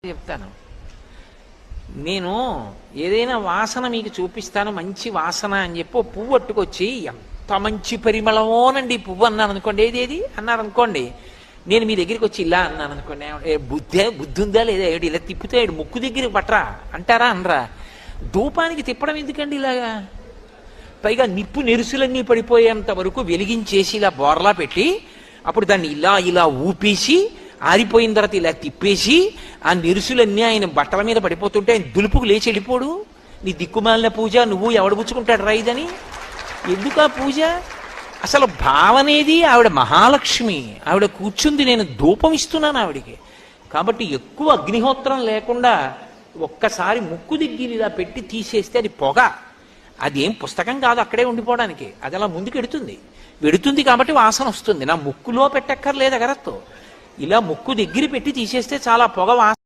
చెప్తాను. నేను ఏదైనా వాసన మీకు చూపిస్తాను, మంచి వాసన అని చెప్పి పువ్వు పట్టుకొచ్చి ఎంత మంచి పరిమళమోనండి పువ్వు అన్నాను అనుకోండి, ఏది అన్నారు అనుకోండి, నేను మీ దగ్గరికి వచ్చి ఇలా అన్నాను అనుకోండి, బుద్ధి ఉందా లేదా, ఇలా తిప్పితే ముక్కు దగ్గరికి పట్టరా అంటారా అనరా? ధూపానికి తిప్పడం ఎందుకండి ఇలాగా? పైగా నిప్పు నెరుసులన్నీ పడిపోయేంత వరకు వెలిగించేసి ఇలా బోర్లా పెట్టి అప్పుడు దాన్ని ఇలా ఇలా ఊపేసి ఆరిపోయిన తర్వాత ఇలా తిప్పేసి ఆ నెరుసులన్నీ ఆయన బట్టల మీద పడిపోతుంటే ఆయన దులుపుకు లేచి వెళ్ళిపోడు. నీ దిక్కుమాలిన పూజ, నువ్వు ఎవడు పుచ్చుకుంటాడు రైదని? ఎందుకు ఆ పూజ? అసలు భావనేది ఆవిడ మహాలక్ష్మి, ఆవిడ కూర్చుంది, నేను ధూపం ఇస్తున్నాను ఆవిడికి. కాబట్టి ఎక్కువ అగ్నిహోత్రం లేకుండా ఒక్కసారి ముక్కు దగ్గర ఇలా పెట్టి తీసేస్తే అది పొగ, అదేం పుస్తకం కాదు అక్కడే ఉండిపోవడానికి, అది అలా ముందుకు వెడుతుంది కాబట్టి వాసన వస్తుంది. నా ముక్కులో పెట్టక్కర్లేదు అగరత్తో, ఇలా ముక్కు దగ్గర పెట్టి తీసేస్తే చాలా పొగ వాసన